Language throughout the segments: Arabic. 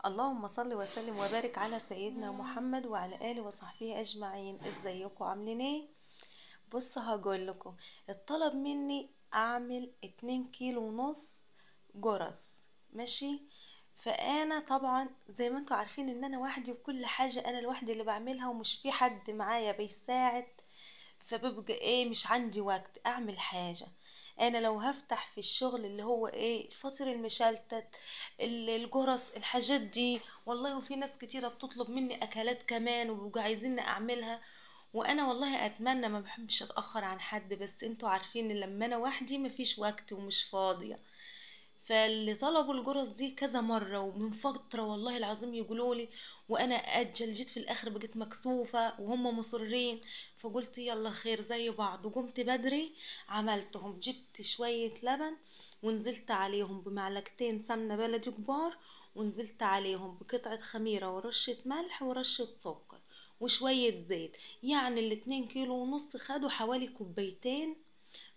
اللهم صل وسلم وبارك على سيدنا محمد وعلى آله وصحبه أجمعين. ازيكم عاملين ايه؟ بص هقول لكم. الطلب مني اعمل 2 كيلو ونص جرس. ماشي. فانا طبعا زي ما انتوا عارفين ان انا وحدي وكل حاجة انا لوحدي اللي بعملها ومش في حد معايا بيساعد. فببقى ايه مش عندي وقت اعمل حاجة. انا لو هفتح في الشغل اللي هو ايه الفطير المشلتت الجرس الحاجات دي والله، وفي ناس كتيرة بتطلب مني اكلات كمان وبيبقوا عايزين اعملها. وانا والله اتمنى ما بحبش اتاخر عن حد، بس انتوا عارفين ان لما انا وحدي مفيش وقت ومش فاضيه. فاللي طلبوا الجرس دي كذا مرة ومن فترة والله العظيم يقولولي، وانا اجل جيت في الاخر بقيت مكسوفة وهم مصرين. فقلت يلا خير زي بعض وقمت بدري عملتهم. جبت شوية لبن ونزلت عليهم بمعلقتين سمنة بلدي كبار، ونزلت عليهم بقطعة خميرة ورشة ملح ورشة سكر وشوية زيت. يعني ال2 كيلو ونص خدوا حوالي كوبايتين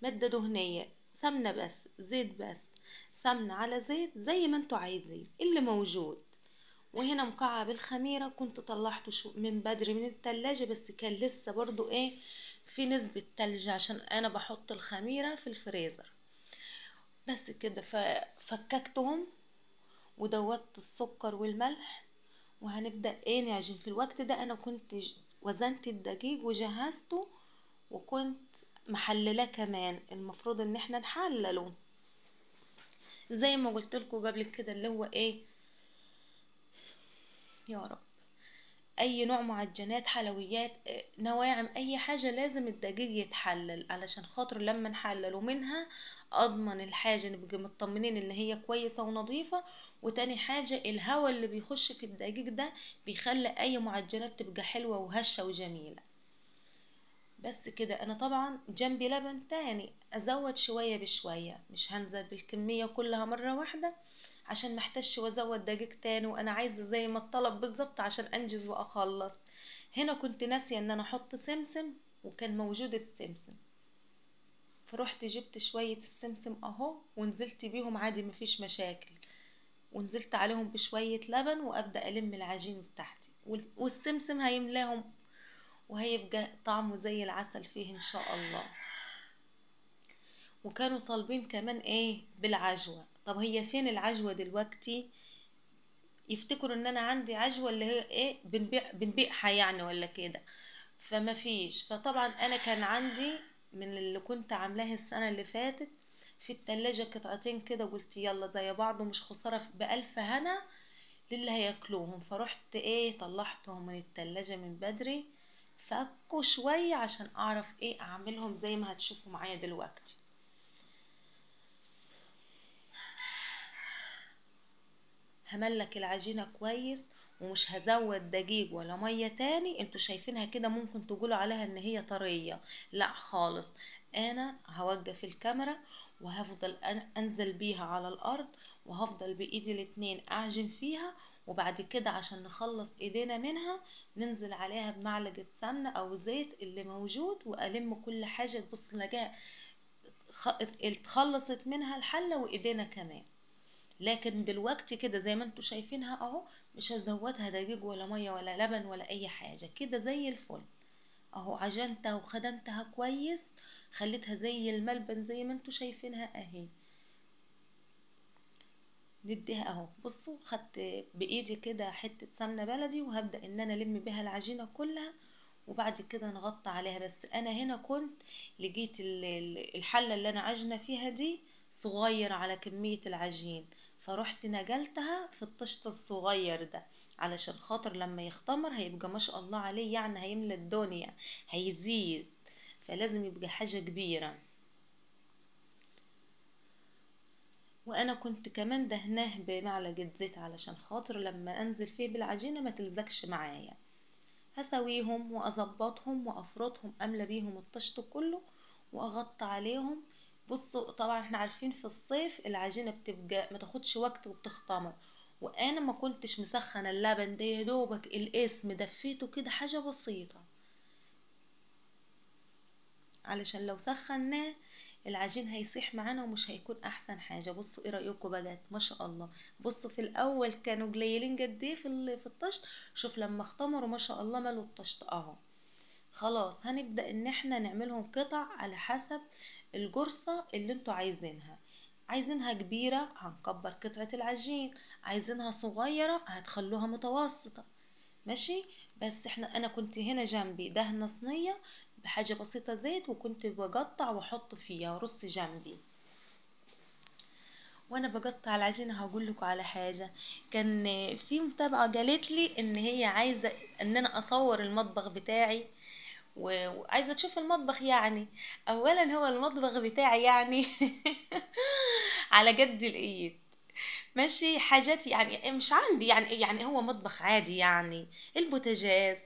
مادة دهنية، سمنة بس زيت بس، سمنة على زيت زي ما انتوا عايزين اللي موجود. وهنا مكعب الخميرة كنت طلعته من بدري من التلاجة، بس كان لسه برضو ايه في نسبة تلج عشان انا بحط الخميرة في الفريزر. بس كده ففككتهم ودوبت السكر والملح. وهنبدأ ايه نعجن. في الوقت ده انا كنت وزنت الدقيق وجهزته، وكنت محللاه كمان. المفروض ان احنا نحلله زي ما قلت لكم قبل كده اللي هو ايه يا رب، اي نوع معجنات حلويات نواعم اي حاجة لازم الدقيق يتحلل علشان خاطر لما نحلله منها اضمن الحاجة نبقى مطمنين ان هي كويسة ونظيفة. وتاني حاجة الهواء اللي بيخش في الدقيق ده بيخلي اي معجنات تبقى حلوة وهشة وجميلة. بس كده. انا طبعا جنبي لبن تاني ازود شوية بشوية، مش هنزل بالكمية كلها مرة واحدة عشان محتاجش وازود دقيق تاني، وانا عايزة زي ما الطلب بالظبط عشان انجز واخلص. هنا كنت ناسية ان انا احط سمسم وكان موجود السمسم، فروحت جبت شوية السمسم اهو ونزلت بيهم عادي مفيش مشاكل. ونزلت عليهم بشوية لبن وابدأ الم العجين بتاعتي، والسمسم هيملاهم وهيبقى طعمه زي العسل فيه ان شاء الله. وكانوا طالبين كمان ايه بالعجوة. طب هي فين العجوة دلوقتي؟ يفتكروا ان انا عندي عجوة اللي هي ايه بنبيعها يعني ولا كده. فما فيش. فطبعا انا كان عندي من اللي كنت عاملاه السنة اللي فاتت في التلاجة قطعتين كده، قلت يلا زي بعض ومش خسارة بألف هنا للي هياكلوهم. فرحت ايه طلعتهم من التلاجة من بدري فكوا شوية عشان اعرف ايه اعملهم زي ما هتشوفوا معايا دلوقتي. هملك العجينة كويس ومش هزود دقيق ولا مية تاني. انتوا شايفينها كده ممكن تقولوا عليها ان هي طرية، لا خالص. انا هوقف الكاميرا وهفضل انزل بيها على الارض، وهفضل بايدي الاتنين اعجن فيها. وبعد كده عشان نخلص ايدينا منها ننزل عليها بمعلقة سمنة او زيت اللي موجود، والم كل حاجة تبص نلاقيها اتخلصت منها الحلة وايدينا كمان. لكن دلوقتي كده زي ما انتوا شايفينها اهو، مش هزودها دقيق ولا مية ولا لبن ولا اي حاجة، كده زي الفل اهو. عجنتها وخدمتها كويس، خليتها زي الملبن زي ما انتوا شايفينها اهي. نديها اهو. بصوا خدت بايدي كده حتة سمنة بلدي وهبدأ ان انا الم بيها العجينة كلها، وبعد كده نغطي عليها. بس انا هنا كنت لقيت الحلة اللي انا عجنة فيها دي صغير على كمية العجين، فروحت نقلتها في الطشت الصغير ده علشان خاطر لما يختمر هيبقى ما شاء الله عليه، يعني هيملى الدنيا هيزيد. فلازم يبقى حاجة كبيرة. وانا كنت كمان دهناه بمعلقة زيت علشان خاطر لما انزل فيه بالعجينة ما تلزقش معايا. هسويهم واظبطهم وافرطهم املى بيهم الطشت كله واغطي عليهم. بصوا طبعا احنا عارفين في الصيف العجينة بتبقى ما تاخدش وقت وبتختمر، وانا ما كنتش مسخنه اللبن ده، يا دوبك الاسم دفيته كده حاجة بسيطة علشان لو سخناه العجين هيسيح معانا ومش هيكون احسن حاجه. بصوا ايه رايكم بقى؟ ما شاء الله. بصوا في الاول كانوا قليلين قد ايه في الطشت، شوف لما اختمروا ما شاء الله ملوا الطشت اهو. خلاص هنبدأ ان احنا نعملهم قطع على حسب الجرصة اللي انتوا عايزينها. عايزينها كبيرة هنكبر قطعة العجين، عايزينها صغيرة هتخلوها متوسطة. ماشي. بس انا كنت هنا جنبي دهنة صينية بحاجة بسيطة زيت، وكنت بقطع واحط فيها ورص جنبي. وانا بقطع العجينة هقول لكم على حاجة. كان في متابعة قالت لي ان هي عايزة ان انا اصور المطبخ بتاعي، وعايزة تشوف المطبخ يعني. اولا هو المطبخ بتاعي يعني على قد الايد. ماشي. حاجات يعني مش عندي يعني هو مطبخ عادي يعني. البوتاجاز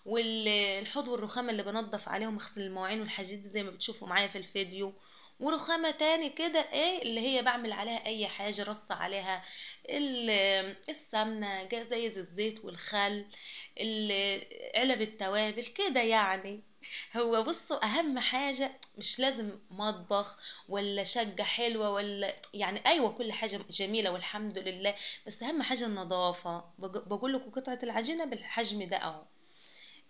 والحوض والرخامة اللي بنضف عليهم اغسل المواعين والحاجات دي زي ما بتشوفوا معايا في الفيديو. ورخامة تاني كده ايه اللي هي بعمل عليها اي حاجة، رص عليها السمنة، جزايز الزيت والخل، علب التوابل كده يعني. هو بصوا اهم حاجة مش لازم مطبخ ولا شقة حلوة ولا يعني، ايوه كل حاجة جميلة والحمد لله، بس اهم حاجة النظافة. بقول لكم قطعة العجينة بالحجم ده اهو.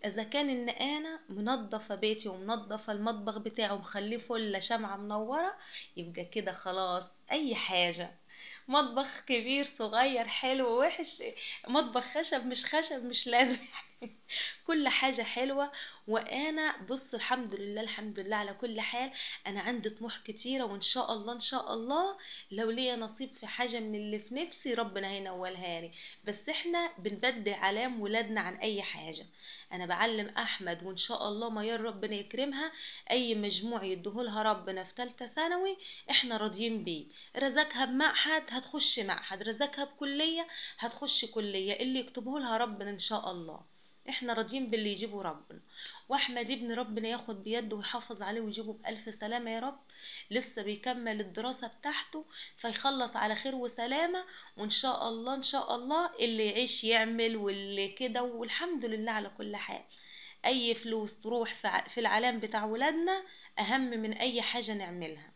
اذا كان ان انا منظفة بيتي ومنظفة المطبخ بتاعي ومخليه فل شمعة منورة، يبقى كده خلاص اي حاجة. مطبخ كبير صغير حلو وحش، مطبخ خشب مش خشب مش لازم كل حاجة حلوة. وانا بص الحمد لله الحمد لله على كل حال. انا عندي طموح كتيرة، وان شاء الله ان شاء الله لو ليا نصيب في حاجة من اللي في نفسي ربنا هينولها لي. بس احنا بنبدي علام ولادنا عن اي حاجة. انا بعلم احمد وان شاء الله ميار ربنا يكرمها، اي مجموع يديهولها ربنا في تالتة ثانوي احنا راضيين بيه. رزقها بمعهد هتخش معهد، رزقها بكلية هتخش كلية، اللي يكتبهولها ربنا ان شاء الله. احنا راضيين باللي يجيبه ربنا. واحمد ابن ربنا ياخد بيده ويحافظ عليه ويجيبه بألف سلامة يا رب. لسه بيكمل الدراسة بتاعته فيخلص على خير وسلامة. وان شاء الله ان شاء الله اللي يعيش يعمل واللي كده، والحمد لله على كل حال. اي فلوس تروح في العلام بتاع ولادنا اهم من اي حاجة نعملها.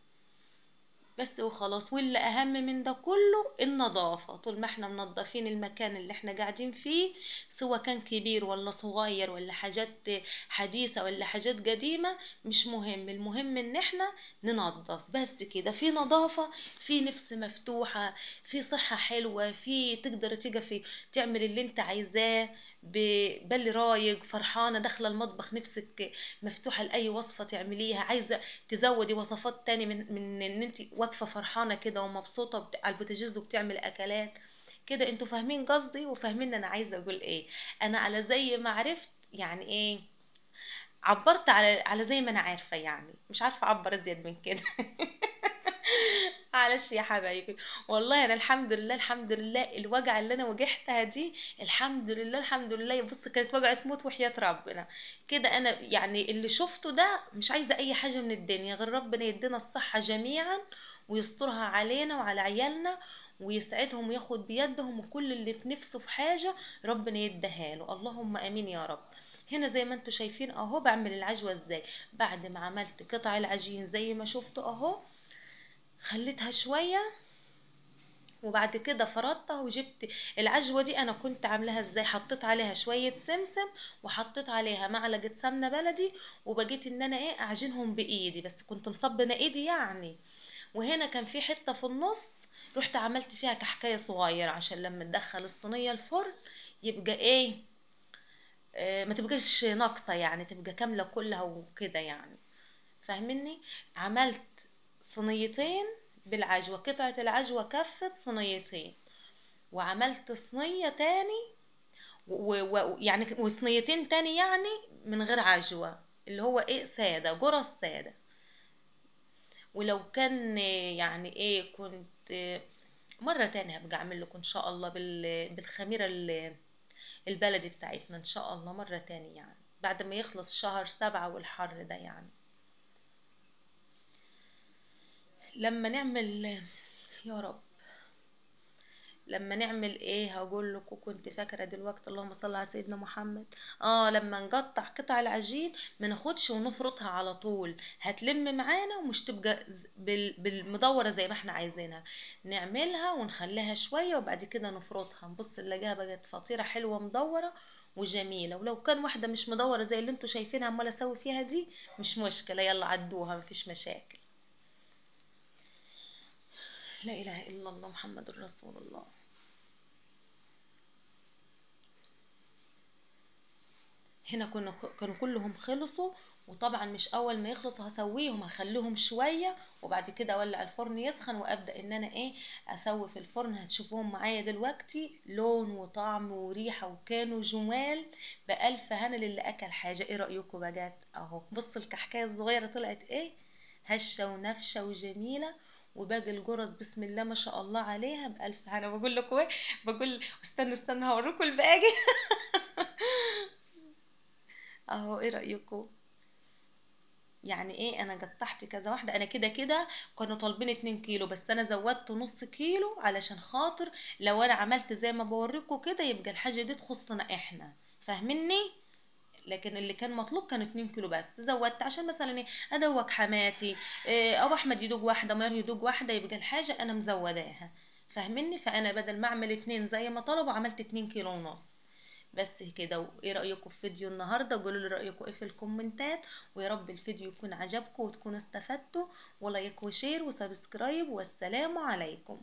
بس وخلاص. واللي اهم من ده كله النظافة. طول ما احنا منظفين المكان اللي احنا قاعدين فيه، سواء كان كبير ولا صغير ولا حاجات حديثة ولا حاجات قديمة، مش مهم. المهم ان احنا ننظف بس كده. في نظافة، في نفس مفتوحة، في صحة حلوة، في تقدر تقفي تعمل اللي انت عايزاه ببالي رايق فرحانة داخلة المطبخ نفسك مفتوحة لأي وصفة تعمليها. عايزة تزودي وصفات تاني من ان انت واقفة فرحانة كده ومبسوطة على البوتاجاز وبتعمل اكلات كده. انتوا فاهمين قصدي وفاهمين انا عايزة اقول ايه. انا على زي ما عرفت يعني ايه، عبرت على زي ما انا عارفة يعني، مش عارفة اعبر ازيد من كده معلش يا حبايبي. والله انا الحمد لله الحمد لله الوجعه اللي انا وجعتها دي الحمد لله الحمد لله. بص كانت وجعه موت وحياة ربنا. كده انا يعني اللي شفته ده مش عايزه اي حاجه من الدنيا غير ربنا يدينا الصحه جميعا ويسترها علينا وعلى عيالنا ويسعدهم وياخد بيدهم، وكل اللي في نفسه في حاجه ربنا يديها له. اللهم امين يا رب. هنا زي ما انتوا شايفين اهو بعمل العجوه ازاي. بعد ما عملت قطع العجين زي ما شفتوا اهو، خليتها شوية وبعد كده فردتها وجبت العجوة دي. انا كنت عاملاها ازاي؟ حطيت عليها شوية سمسم وحطيت عليها معلقة سمنة بلدي، وبقيت ان انا ايه اعجنهم بايدي، بس كنت مصبنة ايدي يعني. وهنا كان في حتة في النص رحت عملت فيها كحكاية صغيرة عشان لما تدخل الصينية الفرن يبقى ايه، ما تبقاش ناقصة يعني، تبقى كاملة كلها وكده يعني. فاهمني؟ عملت صينيتين بالعجوة، قطعة العجوة كفت صينيتين، وعملت صينية تاني يعني وصينيتين تاني يعني من غير عجوة، اللي هو ايه سادة جرس سادة. ولو كان يعني ايه كنت مرة تانية هبقى اعمل لكم ان شاء الله بالخميرة البلدي بتاعتنا ان شاء الله مرة تاني يعني، بعد ما يخلص شهر 7 والحر ده يعني. لما نعمل يا رب لما نعمل ايه هقول لكم، كنت فاكره دلوقتي، اللهم صل على سيدنا محمد. لما نقطع قطع العجين ما ناخدش ونفرطها على طول، هتلم معانا ومش تبقى بالمدوره زي ما احنا عايزينها. نعملها ونخليها شويه وبعد كده نفرطها، نبص نلاقيها بقت فطيره حلوه مدوره وجميله. ولو كان واحده مش مدوره زي اللي انتوا شايفينها عماله اسوي فيها دي، مش مشكله، يلا عدوها مفيش مشاكل. لا اله الا الله محمد رسول الله. هنا كانوا كلهم خلصوا، وطبعا مش اول ما يخلصوا هسويهم، هخليهم شويه وبعد كده اولع الفرن يسخن وابدا ان انا ايه اسوي في الفرن. هتشوفوهم معايا دلوقتي لون وطعم وريحه، وكانوا جمال بالف هنا للي اكل حاجه. ايه رايكم بقى؟ اهو بصوا الكحكايه الصغيره طلعت ايه، هشه ونفشه وجميله. وباقي الجرس بسم الله ما شاء الله عليها بالف هنا. بقول لكم ايه، بقول استنوا هوريكم الباقي. اهو ايه رأيكم؟ يعني ايه، انا قطعت كذا واحدة، انا كده كده كانوا طالبين 2 كيلو، بس انا زودت نص كيلو علشان خاطر لو انا عملت زي ما بوريكم كده يبقى الحاجة دي تخصنا احنا، فاهميني؟ لكن اللي كان مطلوب كان 2 كيلو، بس زودت عشان مثلا ايه ادوق حماتي، او احمد يدوق واحدة، مير يدوق واحدة، يبقى الحاجة انا مزوداها، فاهميني؟ فانا بدل ما اعمل 2 زي ما طلبوا عملت 2 كيلو ونص بس كده. وايه رأيكم في فيديو النهاردة؟ قولوا لي رأيكم ايه في الكومنتات، ويا رب الفيديو يكون عجبكم وتكونوا استفدتوا، ولايك وشير وسبسكرايب، والسلام عليكم.